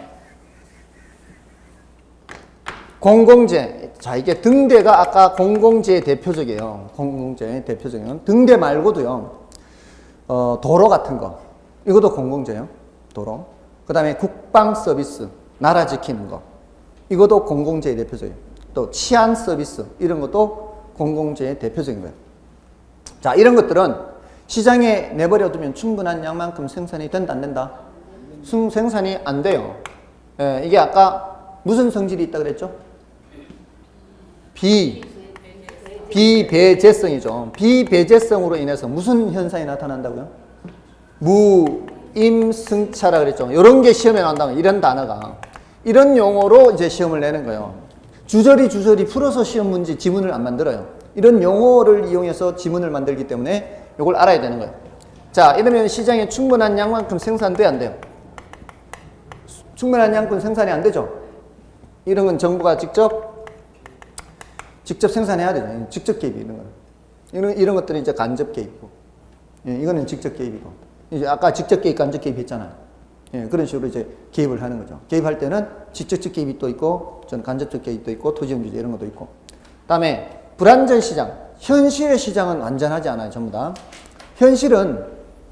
공공재. 자, 이게 등대가 아까 공공재의 대표적이에요. 공공재의 대표적인 등대 말고도요. 도로 같은 거. 이것도 공공재예요. 도로. 그 다음에 국방 서비스. 나라 지키는 거. 이것도 공공재의 대표적이에요. 또 치안 서비스. 이런 것도 공공재의 대표적인 거예요. 자, 이런 것들은 시장에 내버려두면 충분한 양만큼 생산이 된다, 안 된다? 생산이 안 돼요. 예, 이게 아까 무슨 성질이 있다 그랬죠? 비배제성이죠. 비배제성으로 인해서 무슨 현상이 나타난다고요? 무임승차라 그랬죠. 이런 게 시험에 나온다면 이런 단어가 이런 용어로 이제 시험을 내는 거예요. 주저리 풀어서 시험 문제 지문을 안 만들어요. 이런 용어를 이용해서 지문을 만들기 때문에 이걸 알아야 되는 거예요. 자, 이러면 시장에 충분한 양만큼 생산돼야 안 돼요? 충분한 양만큼 생산이 안 되죠. 이런 건 정부가 직접 생산해야 되죠. 직접 개입이 있는 거는. 이런 것들은 이제 간접 개입이고, 예, 이거는 직접 개입이고. 이제 아까 직접 개입, 간접 개입 했잖아요. 예, 그런 식으로 이제 개입을 하는 거죠. 개입할 때는 직접적 개입이 또 있고, 전 간접적 개입도 있고, 토지용주제 이런 것도 있고. 다음에 불완전 시장. 현실의 시장은 완전하지 않아요, 전부 다. 현실은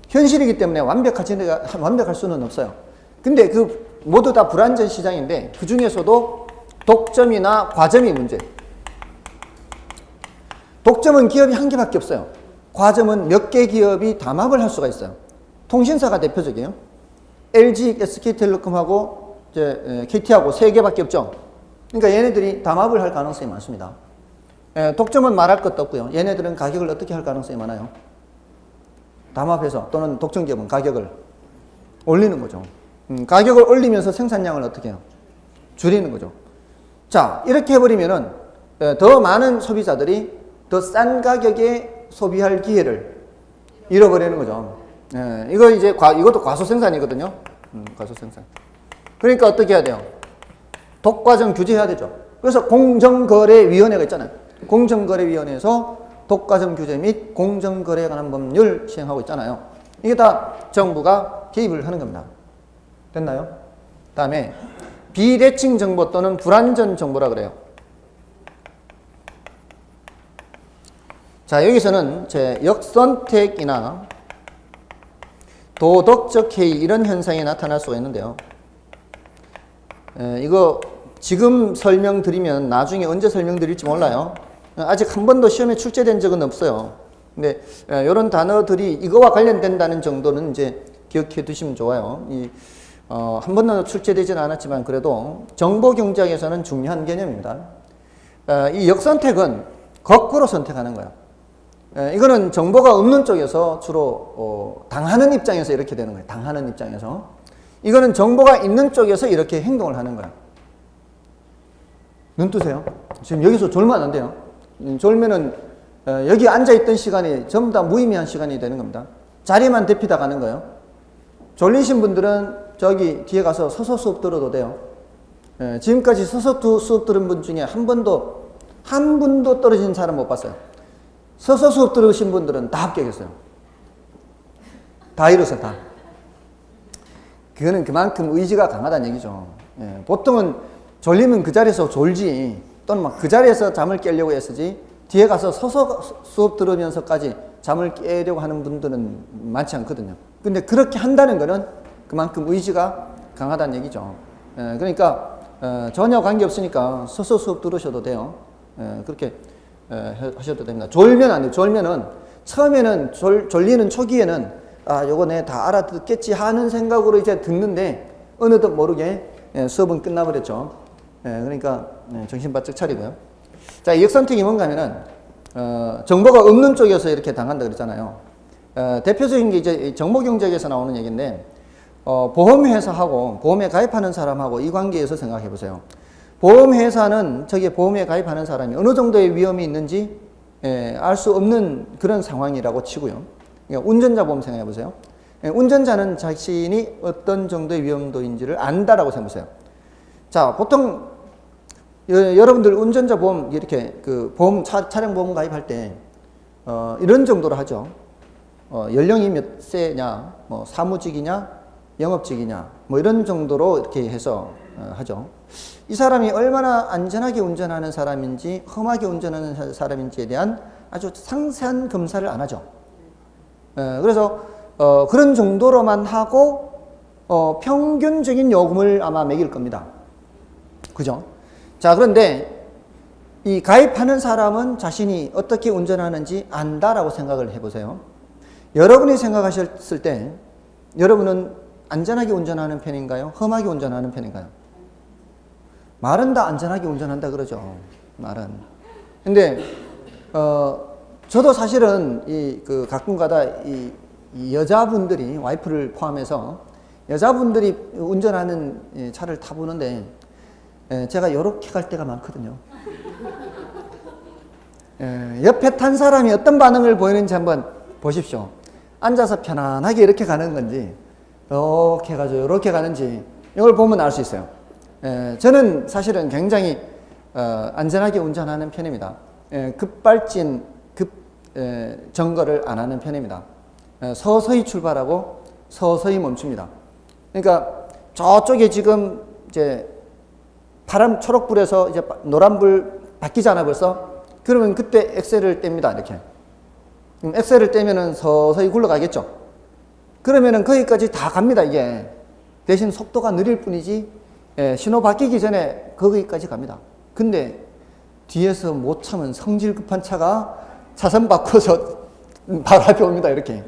현실이기 때문에 완벽할 수는 없어요. 근데 모두 다 불완전 시장인데 그 중에서도 독점이나 과점이 문제. 독점은 기업이 한 개밖에 없어요. 과점은 몇 개 기업이 담합을 할 수가 있어요. 통신사가 대표적이에요. LG, SK텔레콤하고 KT하고 세 개밖에 없죠. 그러니까 얘네들이 담합을 할 가능성이 많습니다. 독점은 말할 것도 없고요. 얘네들은 가격을 어떻게 할 가능성이 많아요? 담합해서 또는 독점기업은 가격을 올리는 거죠. 가격을 올리면서 생산량을 어떻게 해요? 줄이는 거죠. 자, 이렇게 해버리면은 더 많은 소비자들이 더 싼 가격에 소비할 기회를 잃어버리는 거죠. 이거 이제 이것도 과소 생산이거든요. 과소 생산. 그러니까 어떻게 해야 돼요? 독과점 규제해야 되죠. 그래서 공정거래위원회가 있잖아요. 공정거래위원회에서 독과점 규제 및 공정거래에 관한 법률 시행하고 있잖아요. 이게 다 정부가 개입을 하는 겁니다. 됐나요? 다음에 비대칭 정보 또는 불완전 정보라 그래요. 자, 여기서는 제 역선택이나 도덕적 해이 이런 현상이 나타날 수가 있는데요. 이거 지금 설명드리면 나중에 언제 설명드릴지 몰라요. 아직 한 번도 시험에 출제된 적은 없어요. 근데 이런 단어들이 이거와 관련된다는 정도는 이제 기억해 두시면 좋아요. 한 번도 출제되지는 않았지만 그래도 정보경제학에서는 중요한 개념입니다. 이 역선택은 거꾸로 선택하는 거예요. 이거는 정보가 없는 쪽에서 주로 당하는 입장에서 이렇게 되는 거예요. 당하는 입장에서. 이거는 정보가 있는 쪽에서 이렇게 행동을 하는 거예요. 눈 뜨세요. 지금 여기서 졸면 안 돼요. 졸면은 여기 앉아있던 시간이 전부 다 무의미한 시간이 되는 겁니다. 자리만 데피다 가는 거예요. 졸리신 분들은 저기 뒤에 가서 서서 수업 들어도 돼요. 지금까지 서서 수업 들은 분 중에 한 분도 떨어진 사람 못 봤어요. 서서 수업 들으신 분들은 다 합격했어요. 다 이뤘어요, 다. 그거는 그만큼 의지가 강하다는 얘기죠. 보통은 졸리면 그 자리에서 졸지, 또는 막 그 자리에서 잠을 깨려고 했으지, 뒤에 가서 서서 수업 들으면서까지 잠을 깨려고 하는 분들은 많지 않거든요. 근데 그렇게 한다는 거는 그만큼 의지가 강하다는 얘기죠. 그러니까 전혀 관계없으니까 서서 수업 들으셔도 돼요. 그렇게 하셔도 됩니다. 졸면 안 돼요. 졸면은 처음에는 졸리는 초기에는 요거 내 다 알아듣겠지 하는 생각으로 이제 듣는데 어느덧 모르게 수업은 끝나버렸죠. 그러니까 정신 바짝 차리고요. 자, 이 역선택이 뭔가 하면은 정보가 없는 쪽에서 이렇게 당한다 그랬잖아요. 대표적인 게 이제 정보경제학에서 나오는 얘기인데 보험회사하고 보험에 가입하는 사람하고 이 관계에서 생각해 보세요. 보험회사는 저기 보험에 가입하는 사람이 어느 정도의 위험이 있는지 알 수 없는 그런 상황이라고 치고요. 그러니까 운전자 보험 생각해 보세요. 운전자는 자신이 어떤 정도의 위험도인지를 안다라고 생각해 보세요. 자, 보통 여러분들 운전자 보험 이렇게 그 보험 차량 보험 가입할 때 이런 정도로 하죠. 연령이 몇 세냐, 뭐 사무직이냐, 영업직이냐, 뭐 이런 정도로 이렇게 해서 하죠. 이 사람이 얼마나 안전하게 운전하는 사람인지 험하게 운전하는 사람인지에 대한 아주 상세한 검사를 안 하죠. 그래서 그런 정도로만 하고 평균적인 요금을 아마 매길 겁니다. 그죠? 자, 그런데 이 가입하는 사람은 자신이 어떻게 운전하는지 안다라고 생각을 해보세요. 여러분이 생각하셨을 때 여러분은 안전하게 운전하는 편인가요? 험하게 운전하는 편인가요? 말은 다 안전하게 운전한다 그러죠. 말은. 근데 저도 사실은 가끔가다 이 여자분들이 와이프를 포함해서 여자분들이 운전하는 차를 타보는데 제가 이렇게 갈 때가 많거든요. 옆에 탄 사람이 어떤 반응을 보이는지 한번 보십시오. 앉아서 편안하게 이렇게 가는 건지 이렇게 해가지고 이렇게 가는지 이걸 보면 알 수 있어요. 저는 사실은 굉장히 안전하게 운전하는 편입니다. 급발진, 정거를 안 하는 편입니다. 서서히 출발하고 서서히 멈춥니다. 그러니까 저쪽에 지금 이제 파란 초록불에서 이제 노란불 바뀌잖아 벌써. 그러면 그때 엑셀을 뗍니다. 이렇게. 엑셀을 떼면은 서서히 굴러가겠죠. 그러면은 거기까지 다 갑니다. 이게 대신 속도가 느릴 뿐이지 신호 바뀌기 전에 거기까지 갑니다. 근데 뒤에서 못 참은 성질 급한 차가 차선 바꿔서 바로 앞에 옵니다. 이렇게.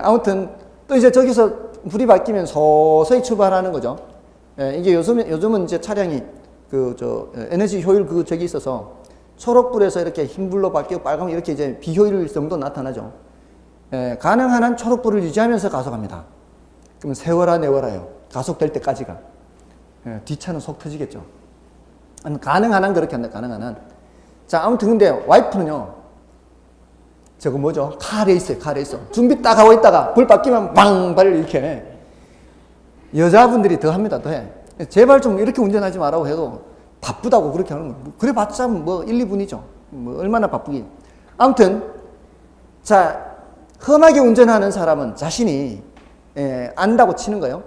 아무튼 또 이제 저기서 불이 바뀌면 서서히 출발하는 거죠. 이게 요즘은 이제 차량이 에너지 효율 저기 있어서 초록불에서 이렇게 흰불로 바뀌고 빨간불 이렇게 이제 비효율 정도 나타나죠. 가능한 한 초록불을 유지하면서 가속합니다. 그러면 세워라 내워라요. 가속될 때까지가. 뒷차는 속 터지겠죠. 가능한 한 그렇게 한다. 가능한 한. 자, 아무튼 근데 와이프는요. 저거 뭐죠? 카레이스요. 카레이스. 준비 딱 하고 있다가 불 바뀌면 빵! 발 이렇게 해. 여자분들이 더 합니다. 더 해. 제발 좀 이렇게 운전하지 말라고 해도 바쁘다고 그렇게 하는 거예요. 그래 봤자 뭐 1, 2분이죠. 뭐 얼마나 바쁘긴. 아무튼 자, 험하게 운전하는 사람은 자신이 안다고 치는 거예요.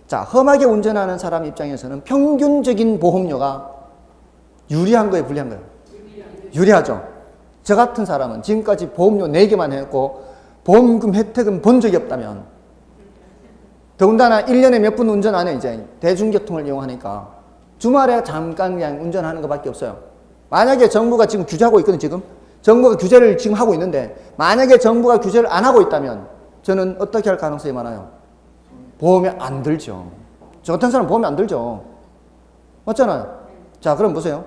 자, 험하게 운전하는 사람 입장에서는 평균적인 보험료가 유리한 거예요, 불리한 거예요? 유리하죠. 저 같은 사람은 지금까지 보험료 4개만 했고 보험금 혜택은 본 적이 없다면 더군다나 1년에 몇 분 운전 안 해. 이제 대중교통을 이용하니까 주말에 잠깐 그냥 운전하는 것밖에 없어요. 만약에 정부가 지금 규제하고 있거든요. 지금 정부가 규제를 지금 하고 있는데 만약에 정부가 규제를 안 하고 있다면 저는 어떻게 할 가능성이 많아요? 보험이 안 들죠. 저 같은 사람 보험이 안 들죠. 맞잖아요. 자, 그럼 보세요.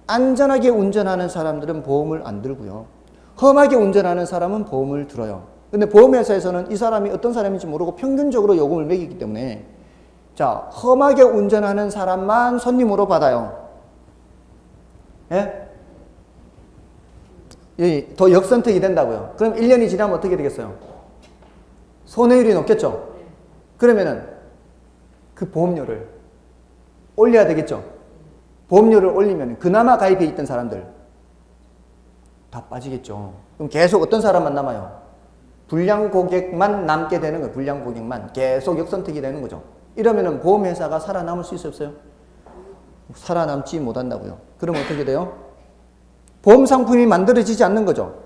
안전하게 운전하는 사람들은 보험을 안 들고요. 험하게 운전하는 사람은 보험을 들어요. 근데 보험회사에서는 이 사람이 어떤 사람인지 모르고 평균적으로 요금을 매기기 때문에 자, 험하게 운전하는 사람만 손님으로 받아요. 예? 더 역선택이 된다고요. 그럼 1년이 지나면 어떻게 되겠어요? 손해율이 높겠죠? 그러면은 그 보험료를 올려야 되겠죠? 보험료를 올리면 그나마 가입해 있던 사람들 다 빠지겠죠. 그럼 계속 어떤 사람만 남아요? 불량 고객만 남게 되는 거예요. 불량 고객만 계속 역선택이 되는 거죠. 이러면은 보험회사가 살아남을 수 있어요? 살아남지 못한다고요. 그럼 어떻게 돼요? 보험 상품이 만들어지지 않는 거죠.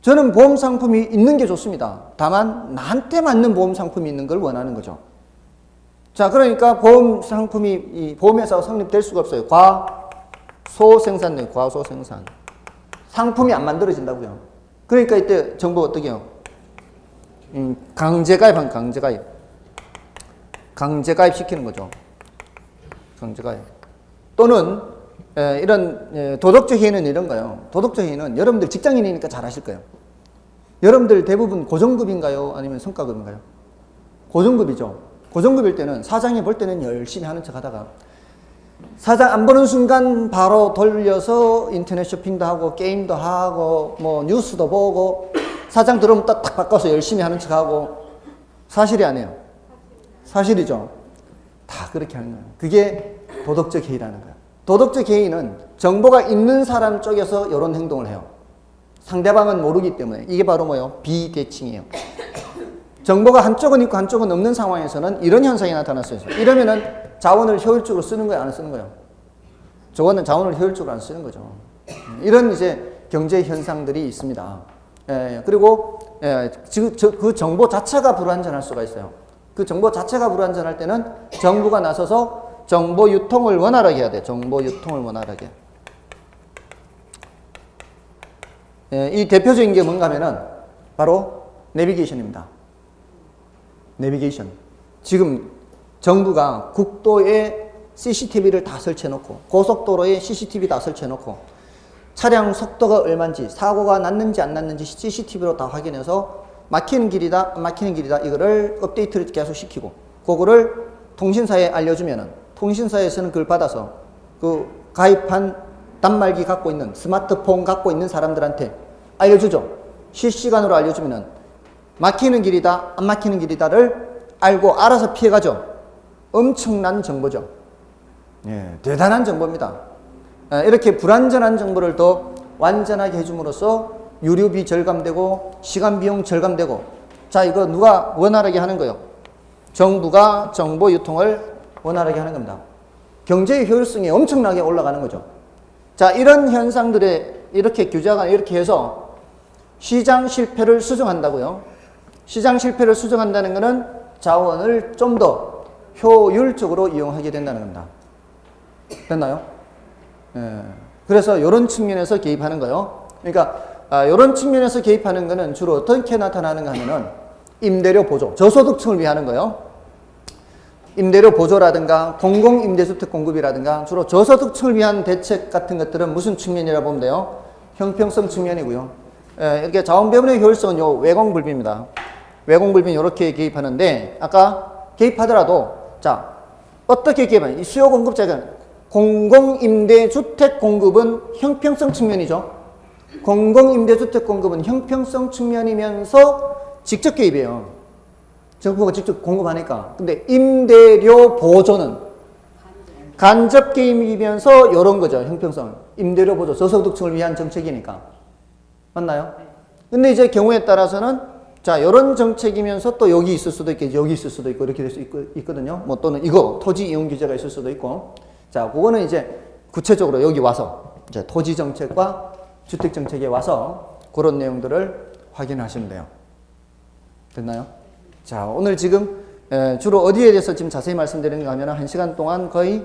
저는 보험 상품이 있는 게 좋습니다. 다만 나한테 맞는 보험 상품이 있는 걸 원하는 거죠. 자, 그러니까 보험 상품이 이 보험회사가 성립될 수가 없어요. 과소생산돼요. 과소생산. 상품이 안 만들어진다고요. 그러니까 이때 정부가 어떻게 해요? 강제가입한 강제가입. 강제가입 시키는 거죠. 강제가입. 또는 이런 도덕적 해이는 이런 거예요. 도덕적 해이는 여러분들 직장인이니까 잘 아실 거예요. 여러분들 대부분 고정급인가요? 아니면 성과급인가요? 고정급이죠. 고정급일 때는 사장이 볼 때는 열심히 하는 척 하다가 사장 안 보는 순간 바로 돌려서 인터넷 쇼핑도 하고 게임도 하고 뭐 뉴스도 보고 사장 들어오면 딱 바꿔서 열심히 하는 척 하고 사실이 아니에요. 사실이죠. 다 그렇게 하는 거예요. 그게 도덕적 해이라는 거예요. 도덕적 해이는 정보가 있는 사람 쪽에서 이런 행동을 해요. 상대방은 모르기 때문에. 이게 바로 뭐예요? 비대칭이에요. 정보가 한쪽은 있고 한쪽은 없는 상황에서는 이런 현상이 나타날 수 있어요. 이러면은 자원을 효율적으로 쓰는 거예요? 안 쓰는 거예요? 저거는 자원을 효율적으로 안 쓰는 거죠. 이런 이제 경제 현상들이 있습니다. 그리고 그 정보 자체가 불완전할 수가 있어요. 그 정보 자체가 불완전할 때는 정부가 나서서 정보 유통을 원활하게 해야 돼요. 정보 유통을 원활하게. 이 대표적인 게 뭔가 하면은 바로 내비게이션입니다. 내비게이션. 지금 정부가 국도에 CCTV를 다 설치해놓고 고속도로에 CCTV 다 설치해놓고 차량 속도가 얼마인지 사고가 났는지 안 났는지 CCTV로 다 확인해서 막히는 길이다 안 막히는 길이다 이거를 업데이트를 계속 시키고 그거를 통신사에 알려주면은 통신사에서는 그걸 받아서 그 가입한 단말기 갖고 있는 스마트폰 갖고 있는 사람들한테 알려주죠. 실시간으로 알려주면은 막히는 길이다 안 막히는 길이다를 알고 알아서 피해가죠. 엄청난 정보죠. 대단한 정보입니다. 이렇게 불완전한 정보를 더 완전하게 해줌으로써 유류비 절감되고 시간 비용 절감되고 자 이거 누가 원활하게 하는 거예요? 정부가 정보 유통을 원활하게 하는 겁니다. 경제의 효율성이 엄청나게 올라가는 거죠. 자 이런 현상들에 이렇게 규제가 이렇게 해서 시장 실패를 수정한다고요. 시장 실패를 수정한다는 것은 자원을 좀 더 효율적으로 이용하게 된다는 겁니다. 됐나요? 그래서 이런 측면에서 개입하는 거예요. 그러니까 이런 측면에서 개입하는 거는 주로 어떻게 나타나는가 하면은 임대료 보조, 저소득층을 위하는 거예요. 임대료 보조라든가 공공임대주택 공급이라든가 주로 저소득층을 위한 대책 같은 것들은 무슨 측면이라 보면 돼요? 형평성 측면이고요. 이렇게 자원배분의 효율성은 요 외공불비입니다. 외공불비는 이렇게 개입하는데 아까 개입하더라도 자 어떻게 개입하냐? 이 수요 공급자가 공공임대주택 공급은 형평성 측면이죠. 공공임대주택 공급은 형평성 측면이면서 직접 개입이에요. 정부가 직접 공급하니까. 근데 임대료 보조는 간접 개입이면서 이런 거죠. 형평성. 임대료 보조, 저소득층을 위한 정책이니까. 맞나요? 근데 이제 경우에 따라서는 자, 이런 정책이면서 또 여기 있을 수도 있고, 여기 있을 수도 있고, 이렇게 될 수 있거든요. 뭐 또는 이거, 토지 이용 규제가 있을 수도 있고. 자, 그거는 이제 구체적으로 여기 와서 이제 토지 정책과 주택 정책에 와서 그런 내용들을 확인하시면 돼요. 됐나요? 자, 오늘 지금 주로 어디에 대해서 지금 자세히 말씀드리는가 하면 1시간 동안 거의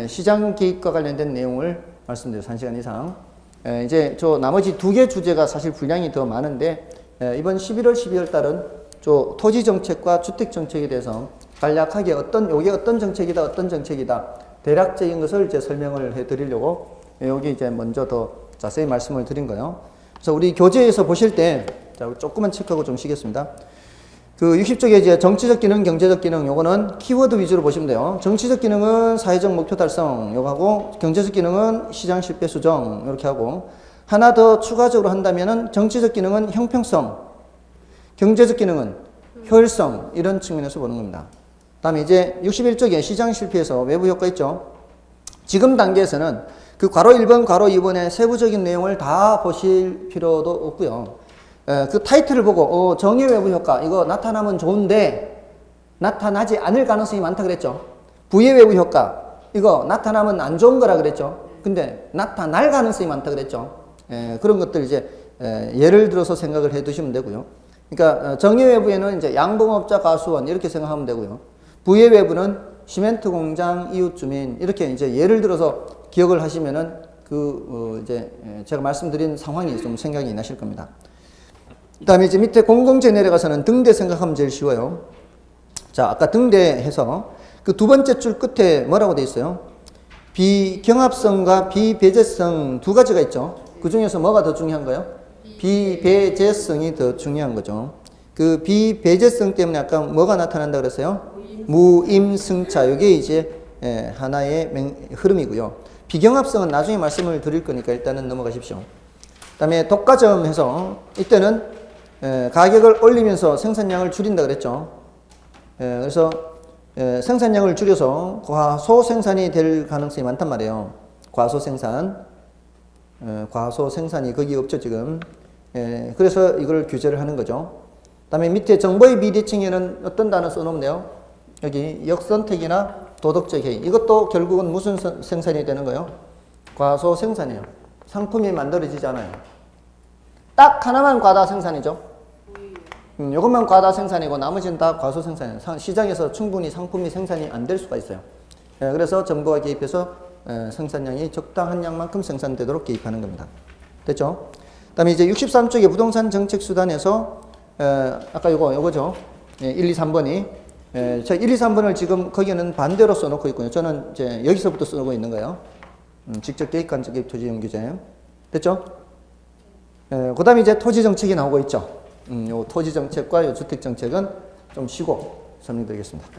시장 개입과 관련된 내용을 말씀드려서 1시간 이상. 이제 저 나머지 2개 주제가 사실 분량이 더 많은데 이번 11월, 12월 달은 저 토지 정책과 주택 정책에 대해서 간략하게 요게 어떤 정책이다, 어떤 정책이다 대략적인 것을 이제 설명을 해 드리려고 여기 이제 먼저 더 자세히 말씀을 드린 거예요. 그래서 우리 교재에서 보실 때 자, 조금만 체크하고 좀 쉬겠습니다. 그 60쪽에 이제 정치적 기능, 경제적 기능, 요거는 키워드 위주로 보시면 돼요. 정치적 기능은 사회적 목표 달성, 요거 하고, 경제적 기능은 시장 실패 수정, 이렇게 하고, 하나 더 추가적으로 한다면은 정치적 기능은 형평성, 경제적 기능은 효율성, 이런 측면에서 보는 겁니다. 다음에 이제 61쪽에 시장 실패에서 외부 효과 있죠. 지금 단계에서는 그 괄호 1번, 괄호 2번의 세부적인 내용을 다 보실 필요도 없고요. 그 타이틀을 보고 정의 외부 효과 이거 나타나면 좋은데 나타나지 않을 가능성이 많다 그랬죠. 부의 외부 효과 이거 나타나면 안 좋은 거라 그랬죠. 근데 나타날 가능성이 많다 그랬죠. 그런 것들 이제 예를 들어서 생각을 해 두시면 되고요. 그러니까 정의 외부에는 이제 양봉업자 가수원 이렇게 생각하면 되고요. 부의 외부는 시멘트 공장 이웃 주민 이렇게 이제 예를 들어서 기억을 하시면은 이제 제가 말씀드린 상황이 좀 생각이 나실 겁니다. 그 다음에 이제 밑에 공공재 내려가서는 등대 생각하면 제일 쉬워요. 자, 아까 등대 해서 그 두 번째 줄 끝에 뭐라고 돼 있어요? 비경합성과 비배제성 두 가지가 있죠. 그 중에서 뭐가 더 중요한 거예요? 비배제성이 더 중요한 거죠. 그 비배제성 때문에 아까 뭐가 나타난다 그랬어요? 무임승차. 이게 이제 하나의 흐름이고요. 비경합성은 나중에 말씀을 드릴 거니까 일단은 넘어가십시오. 그 다음에 독과점 해서 이때는 가격을 올리면서 생산량을 줄인다 그랬죠. 그래서 생산량을 줄여서 과소 생산이 될 가능성이 많단 말이에요. 과소 생산. 과소 생산이 거기 없죠 지금. 그래서 이걸 규제를 하는 거죠. 그 다음에 밑에 정보의 비대칭에는 어떤 단어 써놓으면 돼요? 여기 역선택이나 도덕적 해이. 이것도 결국은 무슨 생산이 되는 거예요? 과소 생산이에요. 상품이 만들어지지 않아요. 딱 하나만 과다 생산이죠. 이것만 과다 생산이고 나머지는 다 과소 생산이에요. 시장에서 충분히 상품이 생산이 안 될 수가 있어요. 그래서 정부가 개입해서 생산량이 적당한 양만큼 생산되도록 개입하는 겁니다. 됐죠? 그 다음에 이제 63쪽에 부동산 정책 수단에서 아까 요거죠. 1, 2, 3번이 저 1, 2, 3번을 지금 거기는 반대로 써놓고 있고요. 저는 이제 여기서부터 쓰고 있는 거예요. 직접 개입, 간접 개입 토지 이용 규제. 됐죠? 그 다음에 이제 토지 정책이 나오고 있죠. 요 토지 정책과 요 주택 정책은 좀 쉬고 설명드리겠습니다.